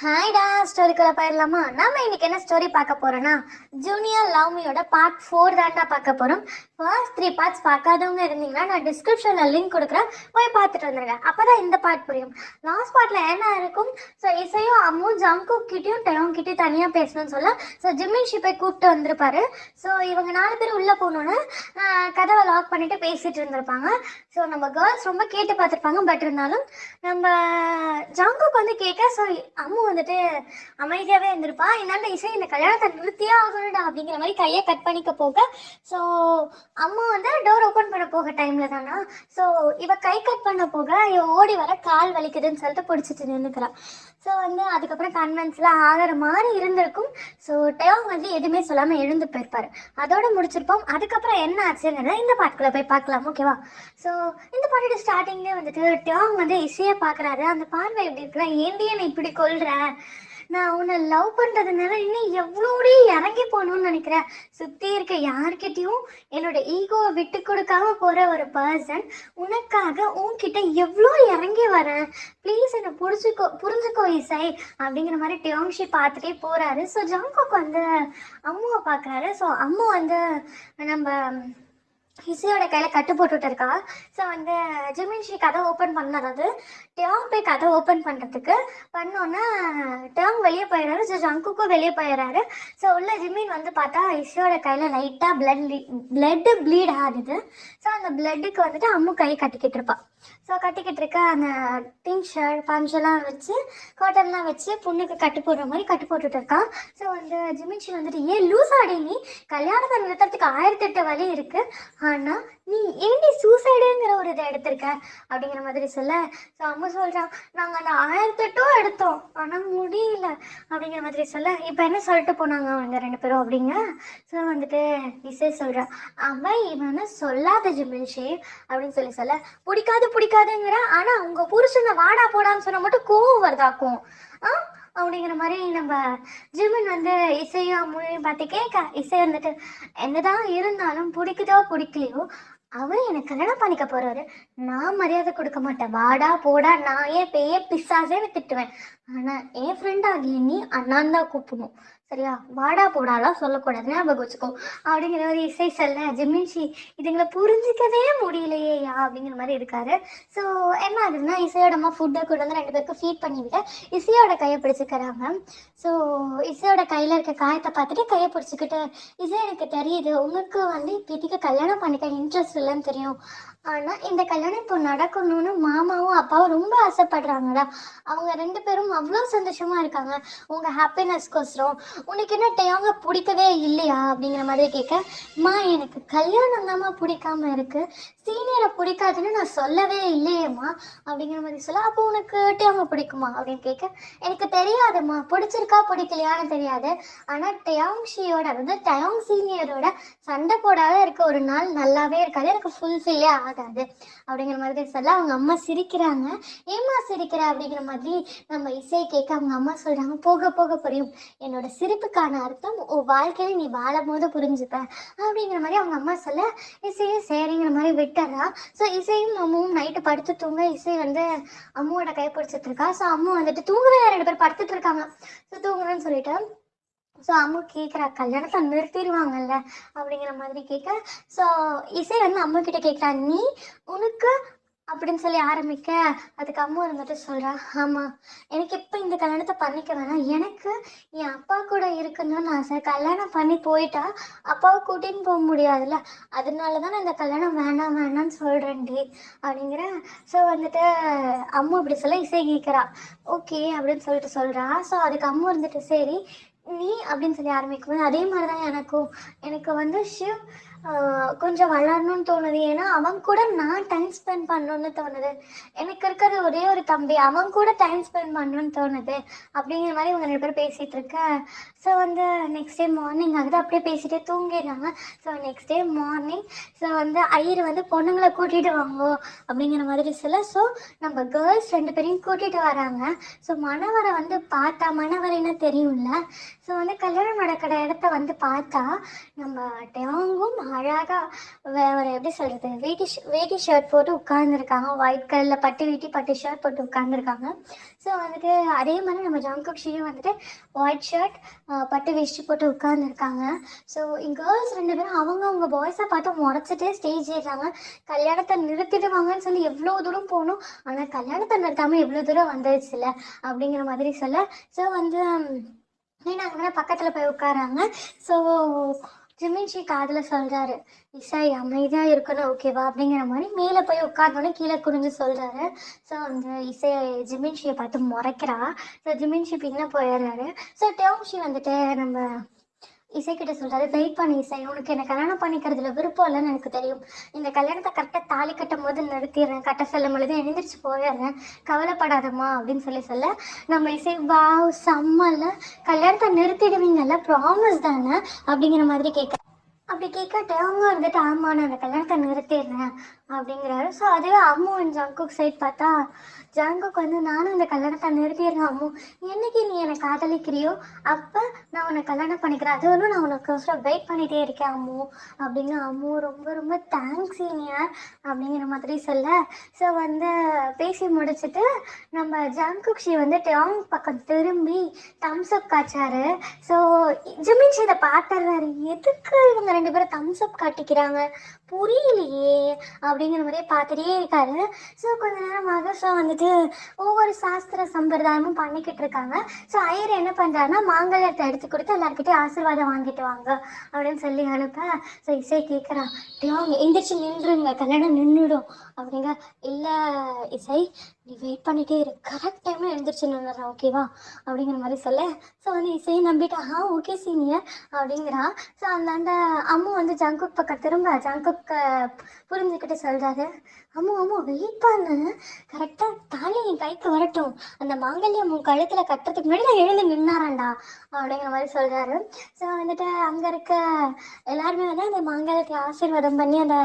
ஹாய்டா, ஸ்டோரிக்குள்ள போயிடலாமா? நம்ம இன்னைக்கு என்ன ஸ்டோரி பார்க்க போறோம்னா, ஜூனியர் லவ் மீயோட பார்ட் 4 தான்டா பார்க்க போறோம். ஃபர்ஸ்ட் 3 பார்ட்ஸ் பார்க்காதவங்க இருந்தீங்கன்னா நான் டிஸ்கிரிப்ஷன்ல லிங்க் கொடுக்குறேன், போய் பார்த்துட்டு வந்துருங்க. அப்பதான் இந்த பார்ட் புரியும். லாஸ்ட் பார்ட்ல என்ன இருக்கும்? ஸோ இசையும் அம்மு ஜங்குக் கிட்டயும் டெயோங் கிட்டயும் தனியா பேசணும்னு சொல்ல ஸோ ஜிமின் ஷிப்பை கூப்பிட்டு வந்திருப்பாரு. ஸோ இவங்க 4 பேர் உள்ள போனோன்னு கதவை லாக் பண்ணிட்டு பேசிட்டு இருந்திருப்பாங்க. ஸோ நம்ம கேர்ள்ஸ் ரொம்ப கேட்டு பார்த்துருப்பாங்க. பட் இருந்தாலும் நம்ம ஜங்குக் வந்து கேட்க ஸோ அம்மு வந்துட்டு அமைதியாவே இருந்திருப்பா. என்னால இசை இந்த கல்யாணத்தை நிறுத்தியே ஆகணும்டா அப்படிங்கிற மாதிரி கையை கட் பண்ணிக்க போக ஸோ அம்மா வந்து டோர் ஓப்பன் பண்ண போக டைம்ல தானா ஸோ இவ கை கட் பண்ண போக இவ ஓடி வர கால் வலிக்குதுன்னு சொல்லிட்டு பிடிச்சிட்டு நின்றுக்கிறான். ஸோ வந்து அதுக்கப்புறம் கன்வென்ஸ்லாம் ஆகிற மாதிரி இருந்திருக்கும். ஸோ டெயோங் வந்து எதுவுமே சொல்லாமல் எழுந்து போயிருப்பாரு. அதோட முடிச்சிருப்போம். அதுக்கப்புறம் என்ன ஆச்சுங்கிறத இந்த பாட்டுக்குள்ள போய் பார்க்கலாம். ஓகேவா? ஸோ இந்த பாட்டோட ஸ்டார்டிங்லேயே வந்துட்டு டெயோங் வந்து இசையை பார்க்குறாரு. அந்த பார்வை எப்படி இருக்குன்னா, ஏன்டி என்னை இப்படி கொள்றேன், நான் உன்னை லவ் பண்றதுனால இன்னும் எவ்வளோடி இறங்கி போகணும்னு நினைக்கிறேன். சுத்தி இருக்க யார்கிட்டயும் என்னோட ஈகோவை விட்டு கொடுக்காம போற ஒரு பர்சன் உனக்காக உன்கிட்ட எவ்வளோ இறங்கி வரேன், ப்ளீஸ் என்னை புரிஞ்சுக்கோ இசை அப்படிங்கிற மாதிரி டெயோங்ஷி பார்த்துட்டே போறாரு. ஸோ ஜங்குக் வந்து அம்முவை பார்க்குறாரு. ஸோ அம்மு வந்து நம்ம இசையோட கையில் கட்டு போட்டுட்டு இருக்கா. ஸோ வந்து ஜிமின்ஷி கதை ஓப்பன் பண்ணது டெயோங் போய் கதை ஓப்பன் பண்ணுறதுக்கு பண்ணோன்னா டெயோங் வெளியே போயிடுறாரு. ஸோ ஜங்குக்கும் வெளியே போயிடுறாரு. ஸோ உள்ள ஜிமின் வந்து பார்த்தா இசையோட கையில் லைட்டாக பிளட்டு ப்ளீட் ஆகுது. ஸோ அந்த பிளட்டுக்கு வந்துட்டு அம்மு கை கட்டிக்கிட்டு இருப்பா. ஸோ கட்டிக்கிட்டு இருக்க அந்த பிங்க் ஷர்ட் பஞ்செல்லாம் வச்சு காட்டன்லாம் வச்சு பொண்ணுக்கு கட்டு போடுற மாதிரி கட்டு போட்டுட்டு இருக்கான். ஸோ வந்து ஜிமின்ஷி வந்துட்டு ஏன் லூஸ் ஆடி, நீ கல்யாணத்தை நிறுத்துறதுக்கு 1008 வழி இருக்கு, ஆனா நீ ஏன்டி சூசைடுங்கிற ஒரு இதை எடுத்திருக்க அப்படிங்கிற மாதிரி சொல்ல ஸோ அம்மா சொல்றான், நாங்க அந்த 1008 எடுத்தோம் ஆனா முடியல அப்படிங்கிற மாதிரி சொல்ல இப்ப என்ன சொல்லிட்டு போனாங்க அவங்க 2 பேரும் அப்படிங்க. ஸோ வந்துட்டு இசை சொல்றான், அவன் இவனை சொல்லாத ஜிமின்ஷி அப்படின்னு சொல்ல பிடிக்காதுங்கிற, ஆனா உங்க புருஷனை வாடா போடான்னு சொன்னா மட்டும் கோவம் வருதாக்கும் அப்படிங்கிற மாதிரி நம்ம ஜிமின் வந்து இசையும் அம்முவையும் பார்த்து கேட்க இசை வந்துட்டு என்னதான் இருந்தாலும் பிடிக்குதோ பிடிக்கலையோ அவன் எனக்கு கல்யாணம் பண்ணிக்க போறாரு, நான் மரியாதை கொடுக்க மாட்டேன், வாடா போடா நான் ஏன் பேய பிசாசே திட்டுவேன், ஆனா என் ஃப்ரெண்ட் ஆகிய நீ அண்ணான் தான் கூப்பிடணும், சரியா? வாடா போடாலாம் சொல்லக்கூடாது, ஞாபகம் வச்சுக்கோ அப்படிங்கிற ஒரு இசை சொல்ல ஜிமின்ஷி இதுங்களை புரிஞ்சிக்கவே முடியலையா அப்படிங்கிற மாதிரி இருக்காரு. ஸோ என்ன ஆகுதுன்னா, இசையோட அம்மா ஃபுட்டை கொண்டு வந்து 2 பேருக்கு ஃபீட் பண்ணிவிட்டு இசையோட கையை பிடிச்சிக்கிறாங்க. ஸோ இசையோட கையில் இருக்க காயத்தை பார்த்துட்டு கையை பிடிச்சிக்கிட்டு, இசை எனக்கு தெரியுது உனக்கு வந்து இப்போதைக்கு கல்யாணம் பண்ணிக்க இன்ட்ரெஸ்ட் இல்லைன்னு தெரியும், ஆனால் இந்த கல்யாணம் இப்போ நடக்கணும்னு மாமாவும் அப்பாவும் ரொம்ப ஆசைப்படுறாங்கடா, அவங்க 2 பேரும் அவ்வளோ சந்தோஷமா இருக்காங்க உங்கள் ஹாப்பினஸ்க்கோசரம், உனக்கு என்ன டெயோங்க பிடிக்கவே இல்லையா அப்படிங்கிற மாதிரி கேட்க, மா எனக்கு கல்யாணம் தாம்மா பிடிக்காம இருக்கு, சீனியரை பிடிக்காதுன்னு நான் சொல்லவே இல்லையேம்மா அப்படிங்கிற மாதிரி சொல்ல, அப்போ உனக்கு டெயோங்க பிடிக்குமா அப்படின்னு கேட்க, எனக்கு தெரியாதும்மா, பிடிச்சிருக்கா பிடிக்கலையான்னு தெரியாது, ஆனால் டெயோங்ஷியோட வந்து டெயோங் சீனியரோட சண்டை போடாத இருக்க ஒரு நாள் நல்லாவே இருக்காது, எனக்கு ஃபுல்ஃபில்லே ஆகாது அப்படிங்கிற மாதிரி சொல்ல அவங்க அம்மா சிரிக்கிறாங்க. ஏமா சிரிக்கிற அப்படிங்கிற மாதிரி நம்ம இசை கேட்க அவங்க அம்மா சொல்றாங்க, போக போக புரியும், என்னோட சிரிப்புக்கான அர்த்தம் உன் வாழ்க்கையில நீ வாழும் போது புரிஞ்சுப்ப அப்படிங்கிற மாதிரி அவங்க அம்மா சொல்ல இசையும் சரிங்கிற மாதிரி விட்டுறா. ஸோ இசையும் அம்மாவும் நைட்டு படுத்து தூங்க இசை வந்து அம்மாவோட கை பிடிச்சிட்டு இருக்கா. ஸோ அம்மா வந்துட்டு தூங்கவே 2 பேர் படுத்துட்டு இருக்காங்க. ஸோ தூங்குறேன்னு சொல்லிட்டு ஸோ அம்மா கேட்குறா, கல்யாணத்தை நிறுத்திடுவாங்கல்ல அப்படிங்கிற மாதிரி கேட்க, ஸோ இசை வந்து அம்மா கிட்ட கேட்குறா, நீ உனக்கு அப்படின்னு சொல்லி ஆரம்பிக்க அதுக்கு அம்மா இருந்துட்டு சொல்கிறா, ஆமாம் எனக்கு இப்போ இந்த கல்யாணத்தை பண்ணிக்க வேணாம், எனக்கு என் அப்பா கூட இருக்குன்னு ஆசை, கல்யாணம் பண்ணி போயிட்டா அப்பாவை கூட்டின்னு போக முடியாதுல்ல, அதனால தான் நான் இந்த கல்யாணம் வேணாம்னு சொல்கிறேன்டி அப்படிங்கிற. ஸோ வந்துட்டு அம்மா இப்படி சொல்ல இசை கேட்குறா, ஓகே அப்படின்னு சொல்லிட்டு சொல்கிறா. ஸோ அதுக்கு அம்மா இருந்துட்டு சரி நீ அப்படின்னு சொல்லி ஆரம்பிக்கும்போது அதே மாதிரி தான் எனக்கு வந்து ஷிவ் கொஞ்சம் வளரணும்னு தோணுது, ஏன்னா அவன் கூட நான் டைம் ஸ்பெண்ட் பண்ணணும்னு தோணுது, எனக்கு இருக்கிறது ஒரே ஒரு தம்பி, அவன் கூட டைம் ஸ்பெண்ட் பண்ணணும்னு தோணுது அப்படிங்கிற மாதிரி இவங்க 2 பேரும் பேசிகிட்டு இருக்க. ஸோ வந்து நெக்ஸ்ட் டே மார்னிங் ஆகுது, அப்படியே பேசிகிட்டே தூங்கிடுறாங்க. So next day morning so வந்து ஐயர் வந்து பொண்ணுங்களை கூட்டிகிட்டு வாங்கோ அப்படிங்கிற மாதிரி சொல்ல, ஸோ நம்ம கேர்ள்ஸ் 2 பேரையும் கூட்டிகிட்டு வராங்க. ஸோ மணவரை வந்து பார்த்தா, மணவரைன்னா தெரியும்ல, ஸோ வந்து கல்யாணம் நடக்கிற இடத்த வந்து பார்த்தா நம்ம டெயோங்கும் அழகா ஒரு எப்படி சொல்றது, வேட்டி ஷர்ட் போட்டு உட்கார்ந்துருக்காங்க. ஒயிட் கலர்ல பட்டு வேட்டி பட்டு ஷர்ட் போட்டு உட்கார்ந்துருக்காங்க. ஸோ வந்துட்டு அதே மாதிரி நம்ம ஜாங்குக்ஷியும் வந்துட்டு ஒயிட் ஷர்ட் பட்டு வேஷ்டி போட்டு உட்கார்ந்துருக்காங்க. ஸோ கேர்ள்ஸ் 2 பேரும் அவங்க பாய்ஸை பார்த்து முறைச்சிட்டே ஸ்டேஜ் ஏறாங்க. கல்யாணத்தை நிறுத்திடுவாங்கன்னு சொல்லி எவ்வளோ தூரம் போகணும், ஆனால் கல்யாணத்தை நிறுத்தாமல் எவ்வளோ தூரம் வந்துருச்சுல அப்படிங்கிற மாதிரி சொல்ல. ஸோ வந்து மீனாங்கன்னா பக்கத்தில் போய் உட்காராங்க. ஸோ ஜிமின்ஷி காதில் சொல்கிறாரு, இசை அமைதியாக இருக்கணும் ஓகேவா அப்படிங்கிற மாதிரி. மேலே போய் உட்கார்ந்தோன்னே கீழே குனிஞ்சு சொல்கிறாரு. ஸோ அந்த இசை ஜிமின்ஷியை பார்த்து முறைக்கிறா. ஸோ ஜிமின்ஷி பின்ன போயிடுறாரு. ஸோ டேம்ஷி வந்துட்டு நம்ம இசைக்கிட்ட சொல்றாரு, வெயிட் பண்ணி இசை, உனக்கு என்ன கல்யாணம் பண்ணிக்கிறதுல விருப்பம் இல்லைன்னு எனக்கு தெரியும். இந்த கல்யாணத்தை கரெக்டாக தாலி கட்டும் போது நிறுத்திடுறேன், கட்ட சொல்லும் பொழுது எழுந்திரிச்சு போயிடுறேன், கவலைப்படாதம்மா அப்படின்னு சொல்ல நம்ம இசை வாவ் செம்மல்ல, கல்யாணத்தை நிறுத்திடுவீங்கல்ல, ப்ராமிஸ் தானே அப்படிங்கிற மாதிரி அப்படி கேட்க அவங்க வந்துட்டு ஆமா நான் அந்த கல்யாணத்தை நிறுத்திடுறேன் அப்படிங்கிறாரு. ஸோ அதுவே அம்மு அண்ட் ஜாங்குக் சைட் பார்த்தா ஜாங்குக் வந்து நானும் இந்த கல்யாணத்தை நிறுத்திடுறேன் அம்மு, என்னைக்கு நீ என்னை காதலிக்கிறியோ அப்போ நான் உன்னை கல்யாணம் பண்ணிக்கிறேன், அது ஒன்றும் நான் உனக்கு வெயிட் பண்ணிகிட்டே இருக்கேன் அம்மு அப்படின்னு. அம்மு ரொம்ப ரொம்ப தேங்க்ஸ் சீனியர் அப்படிங்கிற மாதிரி சொல்ல. ஸோ வந்து பேசி முடிச்சுட்டு நம்ம ஜாங்குக்ஷி வந்து டேங் பக்கம் திரும்பி தம்ஸ் அப் காய்ச்சாரு. ஸோ ஜிமின்ஷி இதை பார்த்துறாரு, எதுக்கு இவங்க 2 பேரும் தம்ஸ் அப் காட்டிக்கிறாங்க புரியலையே அப்படிங்கிற மாதிரியே பார்த்துட்டே இருக்காரு. ஸோ கொஞ்ச நேரமாக ஸோ வந்துட்டு ஒவ்வொரு சாஸ்திர சம்பிரதாயமும் பண்ணிக்கிட்டு இருக்காங்க. ஸோ ஐயர் என்ன பண்ணுறாருன்னா மாங்கல்யத்தை எடுத்து கொடுத்து எல்லாருக்கிட்டையும் ஆசீர்வாதம் வாங்கிட்டு வாங்க அப்படின்னு சொல்லி அனுப்ப. ஸோ இசை கேட்குறான், அவங்க எந்திரிச்சு நின்றுங்க, கல்யாணம் நின்றுடும் அப்படிங்க. இல்லை இசை நீ வெயிட் பண்ணிகிட்டே இரு, கரெக்ட் டைமில் எழுந்திரிச்சு நின்றுறான் ஓகேவா அப்படிங்கிற மாதிரி சொல்ல. ஸோ வந்து இசையை நம்பிட்டா, ஓகே சீனியர் அப்படிங்கிறான். ஸோ அந்த அம்மு வந்து ஜங்குக் பக்கம் திரும்ப ஜங்குக் புரிஞ்சுக்கிட்டு சொல்கிறாரு, அம்மு வெயிட் பண்ணு, கரெக்டாக தாலி என் கைக்கு வரட்டும், அந்த மாங்கல்யம் உன் கழுத்தில் கட்டுறதுக்கு முன்னாடி நான் எழுந்து நின்னாராண்டா அப்படிங்கிற மாதிரி சொல்கிறாரு. ஸோ வந்துட்டு அங்கே இருக்க எல்லாருமே வந்து அந்த மாங்கல்யத்தை ஆசீர்வாதம் பண்ணி அந்த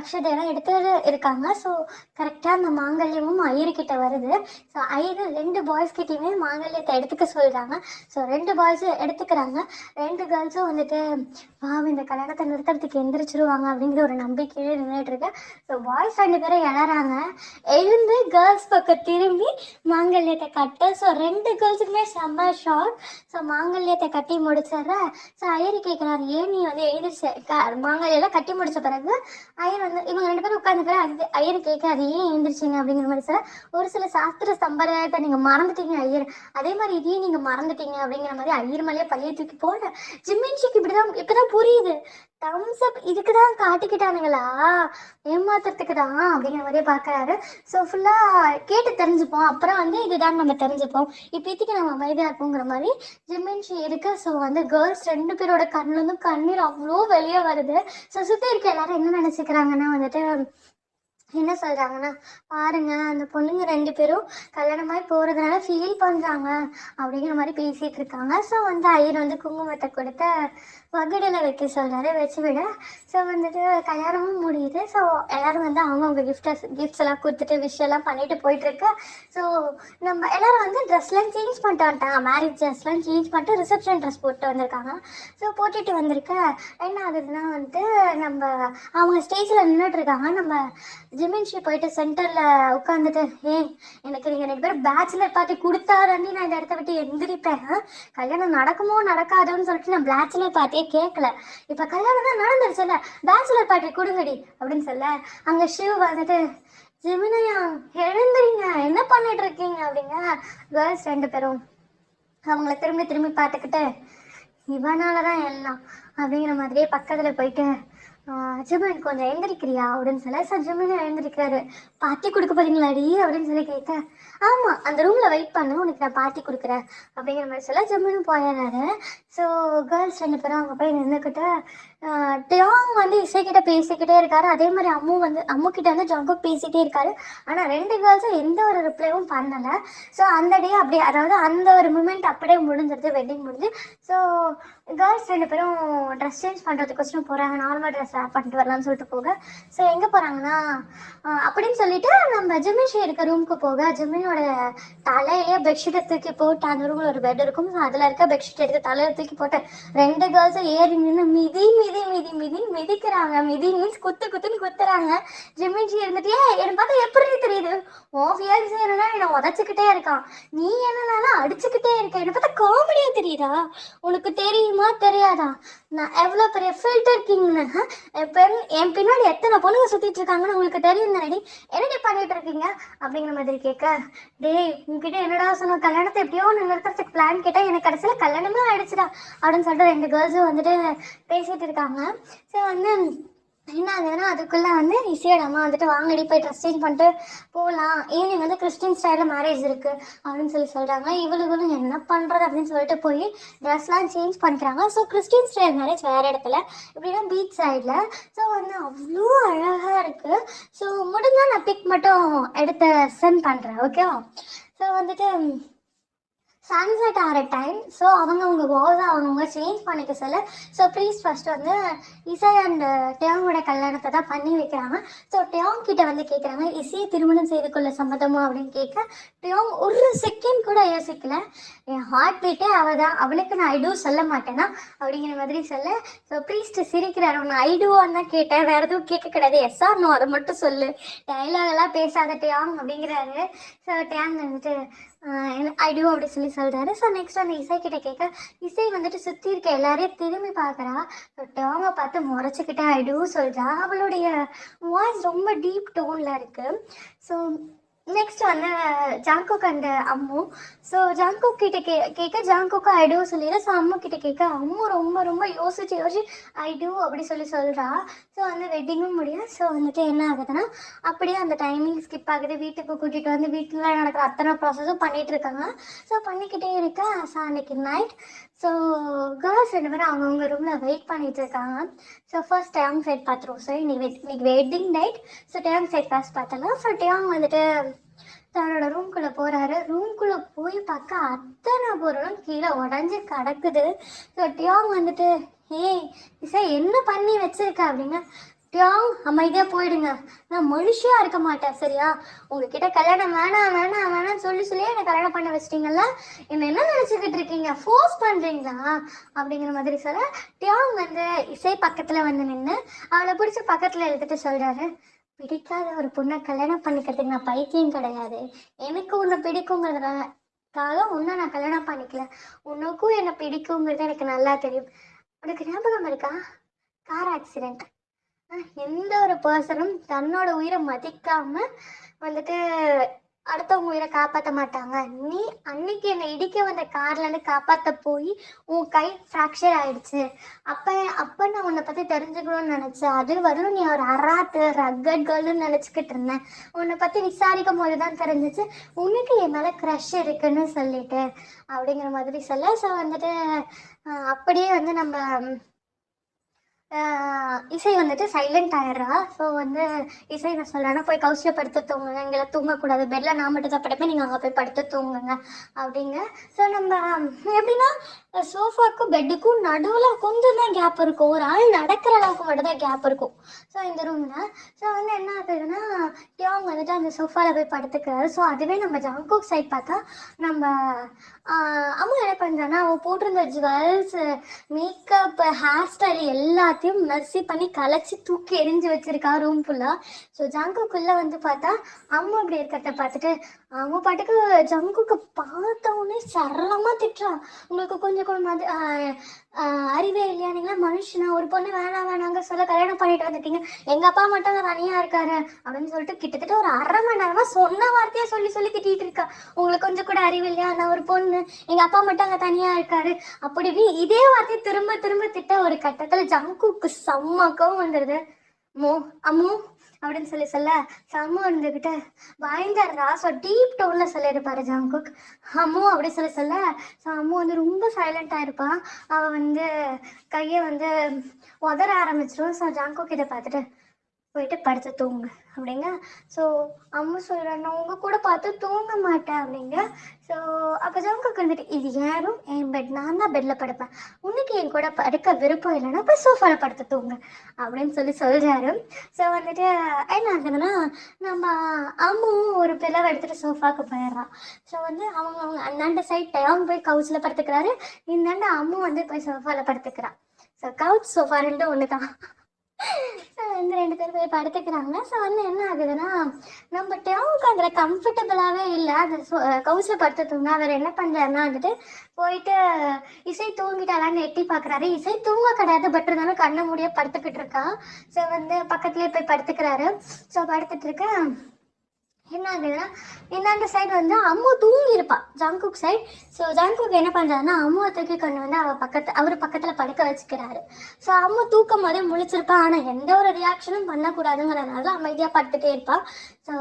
அக்ஷதையெல்லாம் எடுத்து இருக்காங்க. ஸோ கரெக்டாக அந்த மாங்கல்யமும் ஐயர்கிட்ட வருது. ஸோ ஐயர் 2 பாய்ஸ் கிட்டையுமே மாங்கல்யத்தை எடுத்துக்க சொல்கிறாங்க. ஸோ 2 பாய்ஸும் எடுத்துக்கிறாங்க. 2 கேர்ள்ஸும் வந்துட்டு இந்த கல்யாணத்தை நிறுத்துறதுக்கு எந்திரிச்சிருவாங்க அப்படிங்கிற ஒரு நம்பிக்கையே நின்றுட்டு இருக்கு. ஸோ பாய்ஸ் 2 பேரும் எழறாங்க, எழுந்து கேர்ள்ஸ் பக்கம் திரும்பி மாங்கல்யத்தை கட்ட. ஸோ 2 கேர்ள்ஸுக்குமே செம்ம ஷாக். ஸோ மாங்கல்யத்தை கட்டி முடிச்சிடுற. ஸோ ஐயர் கேட்குறாரு, ஏன் நீ வந்து எழுந்திரிச்சு மாங்கல்யெல்லாம் கட்டி முடிச்ச பிறகு ஐயர் வந்து இவங்க 2 பேரும் உட்காந்து பிறகு ஐயர் கேட்காது ஏன் எழுந்திரிச்சிங்க அப்படிங்கிற மாதிரி சார், ஒரு சில சாஸ்திர சம்பிரதாயத்தை நீங்கள் மறந்துட்டீங்க ஐயர், அதே மாதிரி இதையும் நீங்கள் மறந்துட்டீங்க அப்படிங்கிற மாதிரி ஐயர் மேலேயே பள்ளியை தூக்கி போட. ஜிமின்ஷிக்கு இப்பதான் புரியுது, தம்ஸ் அப் இதுக்கு தான் காட்டிக்கிட்டானுங்களா, ஏமாத்துறதுக்கு தான் அப்படிங்கிற மாதிரியே பார்க்குறாரு. ஸோ ஃபுல்லாக கேட்டு தெரிஞ்சுப்போம், அப்புறம் வந்து இதுதான் நம்ம தெரிஞ்சுப்போம், இப்போதைக்கு நம்ம அமைதியாக இருப்போங்கிற மாதிரி ஜிமின்ஷி இருக்கு. ஸோ வந்து கேர்ள்ஸ் 2 பேரோட கண்ணுலேருந்து கண்ணீர் அவ்வளோ வெளியே வருது. ஸோ சுற்றி இருக்க எல்லாரும் என்ன நினச்சிக்கிறாங்கன்னா வந்துட்டு என்ன சொல்கிறாங்கன்னா, பாருங்க அந்த பொண்ணுங்க 2 பேரும் கல்யாணமாகி போகிறதுனால ஃபீல் பண்ணுறாங்க அப்படிங்கிற மாதிரி பேசிகிட்டு இருக்காங்க. ஸோ வந்து ஐயர் வந்து குங்குமத்தை கொடுத்து வகுடில் வைக்க சொல்கிறாரு, வச்சு விட. ஸோ வந்துட்டு கல்யாணமும் முடியுது. ஸோ எல்லோரும் வந்து அவங்கவுங்க கிஃப்ட்ஸ் எல்லாம் கொடுத்துட்டு விஷயம்லாம் பண்ணிட்டு போயிட்டுருக்கு. ஸோ நம்ம எல்லோரும் வந்து ட்ரெஸ்லாம் சேஞ்ச் பண்ணிட்டு வந்துட்டாங்க, மேரேஜ் ட்ரெஸ்லாம் சேஞ்ச் பண்ணிட்டு ரிசப்ஷன் ட்ரெஸ் போட்டு வந்திருக்காங்க. ஸோ போட்டுட்டு வந்திருக்க என்ன ஆகுதுன்னா வந்துட்டு நம்ம அவங்க ஸ்டேஜில் நின்றுட்டுருக்காங்க. நம்ம ஜிமின்ஷி போயிட்டு சென்டரில் உட்காந்துட்டு, எனக்கு நீங்கள் 2 பேரும் பேச்சுலர் பார்ட்டி கொடுத்தாரண்டி நான் இந்த இடத்த விட்டு எந்திரிப்பேன், கல்யாணம் நடக்குமோ நடக்காதோன்னு சொல்லிட்டு நான் பேச்சுலர் பார்ட்டியே கேட்கல, இப்போ கல்யாணம் தான் நடந்துருச்சுல்ல, பேச்சுலர் பார்ட்டி கொடுங்கடி அப்படின்னு சொல்ல. அங்கே ஷிவ் வந்துட்டு, ஜிமினையா எழுந்துறீங்க, என்ன பண்ணிட்டு இருக்கீங்க அப்படிங்க. கேர்ள்ஸ் 2 பேரும் அவங்கள திரும்பி திரும்பி பார்த்துக்கிட்டு, இவனால தான் எல்லாம் அப்படிங்கிற மாதிரியே பக்கத்தில் போயிட்டு, ஜிமின் கொஞ்சம் எழுந்திருக்கிறியா அப்படின்னு சொல்ல. Sir Jimin எழுந்திருக்கிறாரு. பார்ட்டி கொடுக்க போறீங்களாடி அப்படின்னு சொல்லி கேட்க, ஆமாம் அந்த ரூமில் வெயிட் பண்ணு, உனக்கு நான் பார்ட்டி கொடுக்குறேன் அப்படிங்கிற மாதிரி சொல்ல ஜிமினும் போயிடுறாரு. ஸோ கேர்ள்ஸ் 2 பேரும் அங்கே போய் நின்றுக்கிட்டு டியாங் வந்து இசைக்கிட்ட பேசிக்கிட்டே இருக்காரு. அதே மாதிரி அம்மு கிட்ட வந்து ஜங்குக் பேசிகிட்டே இருக்காரு. ஆனால் 2 கேர்ள்ஸும் எந்த ஒரு ரிப்ளைவும் பண்ணலை. ஸோ அந்த டே அப்படியே, அதாவது அந்த ஒரு மூமெண்ட் அப்படியே முடிஞ்சிருது, வெட்டிங் முடிஞ்சு. ஸோ கேர்ள்ஸ் 2 பேரும் ட்ரெஸ் சேஞ்ச் பண்ணுறதுக்கோசரம் போகிறாங்க, நார்மல் ட்ரெஸ் பண்ணிட்டு வரலாம்னு சொல்லிட்டு போக. ஸோ எங்கே போகிறாங்கன்னா அப்படின்னு சொல்லிட்டு நம்ம ஜிமின்ஷி இருக்க ரூமுக்கு போக, ஜிமினோட தலையிலேயே பெட்ஷீட்டை தூக்கி போட்டு, அந்த ரூமில் ஒரு பெட் இருக்கும், ஸோ அதில் இருக்க பெட்ஷீட் எடுத்து தலையில் தூக்கி போட்டு 2 கேர்ள்ஸும் ஏறி நின்று மிதி மிதி மிதி மிதின்னு மிதிக்கிறாங்க. மிதி மீன்ஸ் குத்துன்னு குத்துறாங்க. ஜிமின்ஜி இருந்துட்டு என்னை பார்த்தா எப்படி தெரியுது, உன் ஃபியான்சி என்னன்னா என்னை உதச்சிக்கிட்டே இருக்கான், நீ என்னன்னாலும் அடிச்சுக்கிட்டே இருக்க, என்னை பார்த்தா காமெடியா தெரியுதா, உனக்கு தெரியுமா தெரியாதா, நான் எவ்வளோ பெரிய ஃபில்டர் கிங்னு, என் பின்னாடி எத்தனை பொண்ணுங்க சுத்திட்டு இருக்காங்கன்னு உங்களுக்கு தெரியும் தானடி, என்னடி பண்ணிட்டு இருக்கீங்க அப்படிங்கிற மாதிரி கேட்க, டேய் உங்ககிட்ட என்னடா சொன்ன, கல்யாணத்தை எப்படியோ ஒன்று நிறுத்துறதுக்கு பிளான் கேட்டால் எனக்கு கடைசியில் கல்யாணமே ஆயிடுச்சுடா அப்படின்னு சொல்லிட்டு 2 கேர்ள்ஸும் வந்துட்டு பேசிட்டு இருக்காங்க. ஸோ வந்து என்ன ஆகுதுன்னா அதுக்குள்ளே வந்து இசையோட அம்மா வந்துட்டு வாங்கடி போய் ட்ரெஸ் சேஞ்ச் பண்ணிட்டு போகலாம், ஈவினிங் வந்து கிறிஸ்டின் ஸ்டைலில் மேரேஜ் இருக்குது அப்படின்னு சொல்கிறாங்க. இவளுகளும் என்ன பண்ணுறது அப்படின்னு சொல்லிட்டு போய் ட்ரெஸ்லாம் சேஞ்ச் பண்ணிக்கிறாங்க. ஸோ கிறிஸ்டின் ஸ்டைல் மேரேஜ் வேறு இடத்துல, இப்படின்னா பீச் சைடில். ஸோ வந்து அவ்வளோ அழகாக இருக்குது. ஸோ முடிஞ்சால் நான் பிக் மட்டும் எடுத்து சென்ட் பண்ணுறேன், ஓகேவா. ஸோ வந்துட்டு சன்செட் ஆகிற டைம். ஸோ அவங்க வால்ஸை அவங்கவுங்க சேஞ்ச் பண்ணிக்க சொல்ல. ஸோ ப்ரீஸ்ட் ஃபர்ஸ்ட் வந்து இசை அண்ட் டேங்கோட கல்யாணத்தை தான் பண்ணி வைக்கிறாங்க. ஸோ டேங் கிட்ட வந்து கேட்குறாங்க, இசையை திருமணம் செய்து கொள்ள சம்மதமா அப்படின்னு கேட்க, டேங் ஒரு செகண்ட் கூட யோசிக்கல, என் ஹார்ட் பீட்டே அவள் தான், அவளுக்கு நான் ஐடூ சொல்ல மாட்டேன்னா அப்படிங்கிற மாதிரி சொல்ல. ஸோ ப்ரீஸ்ட் சிரிக்கிறாரு, நான் ஐடூவான்னு தான் கேட்டேன், வேறு எதுவும் கேட்க கிடையாது, எஸ் ஆர் நோ அதை மட்டும் சொல்லு, டைலாக் எல்லாம் பேசாத டேங் அப்படிங்கிறாரு. ஸோ டேங் வந்துட்டு ஐடூ அப்படி சொல்கிறாரு. ஸோ நெக்ஸ்ட் அந்த இசை கிட்ட கேட்க, இசை வந்துட்டு சுற்றி இருக்க எல்லாரையும் திரும்பி பார்க்குறா. டேங்கை பார்த்து முறைச்சிக்கிட்டே ஐடூ சொல்கிறா. அவளுடைய வாய்ஸ் ரொம்ப டீப் டோனில் இருக்குது. ஸோ நெக்ஸ்ட் வந்து ஜாங்கோக் அண்ட் அம்மு. ஸோ ஜாங்கோக் கிட்ட கேட்க ஜாங்கோக்கு ஐ டூ சொல்லிடு. ஸோ அம்மு கிட்ட கேட்க அம்மு ரொம்ப ரொம்ப யோசிச்சு ஐ டூ அப்படி சொல்கிறா. ஸோ வந்து வெட்டிங்கும் முடியும். ஸோ வந்துட்டு என்ன ஆகுதுன்னா அப்படியே அந்த டைமிங் ஸ்கிப் ஆகுது. வீட்டுக்கு கூட்டிகிட்டு வந்து வீட்டில் நடக்கிற அத்தனை ப்ராசஸும் பண்ணிகிட்டு இருக்காங்க. ஸோ பண்ணிக்கிட்டே இருக்க அன்னைக்கு நைட். ஸோ கேர்ள்ஸ் 2 பேரும் அவங்கவுங்க ரூமில் வெயிட் பண்ணிட்டு இருக்காங்க. ஸோ ஃபர்ஸ்ட் டேங் சைட் பார்த்துருவோம். ஸோ இன்னைக்கு வெட்டிங் நைட். ஸோ டேங் சைட் ஃபர்ஸ்ட் பார்த்தலாம். ஸோ டேங் வந்துட்டு தன்னோட ரூம்குள்ளே போகிறாரு. ரூம்குள்ளே போய் பார்க்க அத்தனை பொருளும் கீழே உடஞ்சி கிடக்குது. ஸோ டேங் வந்துட்டு இசை என்ன பண்ணி வச்சிருக்க அப்படிங்க. டேங் அமைதியாக போயிடுங்க, நான் மனுஷியாக இருக்க மாட்டேன் சரியா, உங்ககிட்ட கல்யாணம் வேணாம் சொல்லியே என்னை கல்யாணம் பண்ண வச்சிட்டீங்கல்ல, என்ன நினச்சிக்கிட்டு இருக்கீங்க, ஃபோர்ஸ் பண்ணுறீங்களா அப்படிங்கிற மாதிரி சொல்ல. டேங் வந்து இசை பக்கத்தில் வந்து நின்று அவளை பிடிச்சி பக்கத்தில் எழுதிட்டு சொல்கிறாரு, பிடிக்காத ஒரு பொண்ணை கல்யாணம் பண்ணிக்கிறதுக்கு நான் பைத்தியம் கிடையாது, எனக்கு உன்னை பிடிக்குங்கிறதுக்காக உன்னை நான் கல்யாணம் பண்ணிக்கல, உனக்கும் என்னை பிடிக்குங்கிறது எனக்கு நல்லா தெரியும். உனக்கு ஞாபகம் இருக்கா, கார் ஆக்சிடென்ட், எந்த ஒரு பர்சனும் தன்னோட உயிரை மதிக்காம வந்துட்டு அடுத்தவங்க உயிரை காப்பாற்ற மாட்டாங்க. நீ அன்னைக்கு என்னை இடிக்க வந்த கார்லேருந்து காப்பாற்ற போய் உன் கை ஃப்ராக்சர் ஆயிடுச்சு. அப்போ நான் உன்னை பற்றி தெரிஞ்சுக்கணும்னு நினச்சேன். அது வரலும் நீ ஒரு ரக்கட் கேர்ள்னு நினச்சிக்கிட்டு இருந்தேன். உன்னை பற்றி விசாரிக்கும் போது தான் தெரிஞ்சிச்சு உனக்கு என் மேலே க்ரஷ் இருக்குன்னு சொல்லிட்டு அப்படிங்கிற மாதிரி சொல்ல. ஸோ வந்துட்டு அப்படியே வந்து நம்ம இசை வந்துட்டு சைலண்ட் ஆயிடுறா. ஸோ வந்து இசை நான் சொல்கிறேன்னா போய் கவுச்சில் படுத்து தூங்குங்க, இங்கெல்லாம் தூங்கக்கூடாது, பெட்டில் நான் மட்டும் தான் படுப்பேன், நீங்கள் அங்கே போய் படுத்து தூங்குங்க அப்படிங்க. ஸோ நம்ம எப்படின்னா சோஃபாக்கும் பெட்டுக்கும் நடுவில் கொஞ்சம் தான் கேப் இருக்கும், ஒரு ஆள் நடக்கிற அளவுக்கு மட்டும் தான் கேப் இருக்கும். ஸோ இந்த ரூமில் ஸோ வந்து என்ன ஆகுதுன்னா டேங் வந்துட்டு அந்த சோஃபாவில் போய் படுத்துக்கிறாரு. ஸோ அதுவே நம்ம ஜாங்கோக் சைட் பார்த்தா நம்ம அம்மா என்ன பண்ணுறான்னா அவள் போட்டிருந்த ஜுவல்ஸ், மேக்கப், ஹேர் ஸ்டைல் எல்லாத்தையும் மெர்சி பண்ணி கலைச்சி தூக்கி எரிஞ்சு வச்சிருக்கா ரூம் ஃபுல்லாக. ஸோ ஜங்குக்குள்ளே வந்து பார்த்தா அம்மா அப்படி இருக்கிறத பார்த்துட்டு அவங்க பாட்டுக்கு ஜங்குக்கு பார்த்தவொடனே சரளமாக திட்டுறான். உங்களுக்கு கொஞ்சம் கூட அறிவே இல்லையா, நீங்களா மனுஷனா, ஒரு பொண்ணு வேணாங்க சொல்ல கல்யாணம் பண்ணிட்டு வந்துட்டீங்க, எங்கள் அப்பா மட்டும் தான் தனியாக இருக்காரு அப்படின்னு சொல்லிட்டு கிட்டத்தட்ட ஒரு 1/2 மணி நேரமாக சொன்ன வார்த்தையாக சொல்லி திட்டிகிட்டு இருக்கா. உங்களுக்கு கொஞ்சம் கூட அறிவு இல்லையா, நான் ஒரு பொண்ணு, எங்கள் அப்பா மட்டும் அங்கே தனியாக இருக்காரு அப்படி இப்படின்னு இதே வார்த்தையை திரும்ப திட்ட ஒரு கட்டத்தில் ஜங்குக்கு செம்மக்கம் வந்துடுது. அம்மு அப்படின்னு சொல்ல அம்மு வந்துக்கிட்ட பயந்துடுறா. ஸோ டீப் டோனில் சொல்லியிருப்பாரு ஜங்குக் அம்மு அப்படி சொல்ல. ஸோ அம்மு வந்து ரொம்ப சைலண்டாக இருப்பான். அவள் வந்து கையை வந்து உதற ஆரம்பிச்சிடும். ஸோ ஜங்குக் இதை பார்த்துட்டு போயிட்டு படுத்து தூங்கு அப்படிங்க. ஸோ அம்மா சொல்கிறேன் நான் உங்கள் கூட பார்த்து தூங்க மாட்டேன் அப்படிங்க. ஸோ அப்போ ஜங்குக்கு வந்துட்டு இது யாரும் என் பெட், நான் தான் பெட்டில் படுப்பேன், உனக்கு என் கூட படுக்க விருப்பம் இல்லைன்னா போய் சோஃபாவில் படுத்து தூங்க அப்படின்னு சொல்கிறாரு. ஸோ வந்துட்டு என்ன ஆகுதுன்னா நம்ம அம்மாவும் ஒரு பிளவை எடுத்துகிட்டு சோஃபாவுக்கு போயிடுறான். ஸோ வந்து அவங்க அந்தாண்ட சைட் டேங் போய் கவுச்சில் படுத்துக்கிறாரு, இந்தாண்ட அம்மா வந்து போய் சோஃபாவில் படுத்துக்கிறான். ஸோ ஸோ கவுச் சோஃபா ரெண்டும் ஒன்று தான். இந்த 2 பேர் போய் படுத்துக்கிறாங்க. ஸோ வந்து என்ன ஆகுதுன்னா, நம்ம டேவுக்கு அதில் கம்ஃபர்டபுளாகவே இல்லை. அது கவுச்சில் படுத்து தூங்கினா அவர் என்ன பண்ணுறாருன்னா வந்துட்டு போயிட்டு இசை தூங்கிட்டாலான்னு எட்டி பார்க்குறாரு. இசை தூங்க கிடையாது, பட் இருந்தாலும் கண்ணை மூடியே படுத்துக்கிட்டு இருக்கா. ஸோ வந்து பக்கத்துலேயே போய் படுத்துக்கிறாரு. ஸோ படுத்துட்டு இருக்க என்ன ஆகுதுன்னா, இந்தாண்ட சைடு வந்து அம்மு தூங்கி இருப்பா, ஜங்குக் சைடு. ஸோ ஜங்குக் என்ன பண்ணுறாருன்னா அம்முவை தூக்கி கொண்டு வந்து அவர் பக்கத்தில் படுக்க வச்சுக்கிறாரு. ஸோ அம்மு தூக்கம் போதே முழிச்சிருப்பா, ஆனால் எந்த ஒரு ரியாக்ஷனும் பண்ணக்கூடாதுங்கிறதுனால அமைதியாக படுத்துட்டே இருப்பா. ஸோ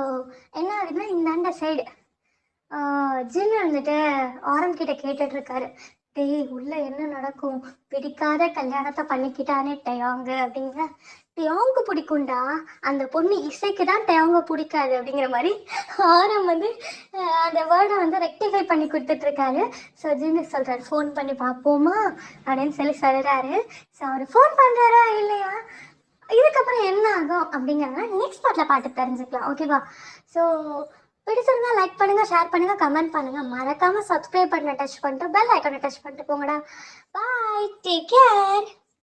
என்ன ஆகுதுன்னா, இந்தாண்ட சைடு ஜின் வந்துட்டு ஆரம் கிட்ட கேட்டுட்டு இருக்காரு, டேய் உள்ள என்ன நடக்கும், பிடிக்காத கல்யாணத்தை பண்ணிக்கிட்டானே டயாங்கு அப்படிங்கிற. டயாங்கு பிடிக்கும்டா, அந்த பொண்ணு இசைக்கு தான் டயாங்க பிடிக்காது அப்படிங்கிற மாதிரி ஆரம் வந்து அந்த வேர்டை வந்து ரெக்டிஃபை பண்ணி கொடுத்துட்டு இருக்காரு. ஸோ ஜின்னு சொல்றாரு, ஃபோன் பண்ணி பார்ப்போமா அப்படின்னு சொல்லி சொல்றாரு. ஸோ அவர் ஃபோன் பண்றாரா இல்லையா, இதுக்கப்புறம் என்ன ஆகும் அப்படிங்கிறத நெக்ஸ்ட் பார்ட்ல பார்த்து தெரிஞ்சுக்கலாம். ஓகேவா? ஸோ பிடிச்சிருந்தா லைக் பண்ணுங்க, ஷேர் பண்ணுங்க, கமெண்ட் பண்ணுங்க. மறக்காம சப்ஸ்கிரைப் பண்ண டச் பண்ணிட்டு பெல் ஐக்கானை டச் பண்ணிட்டு போங்கடா. பாய், டேக் கேர்.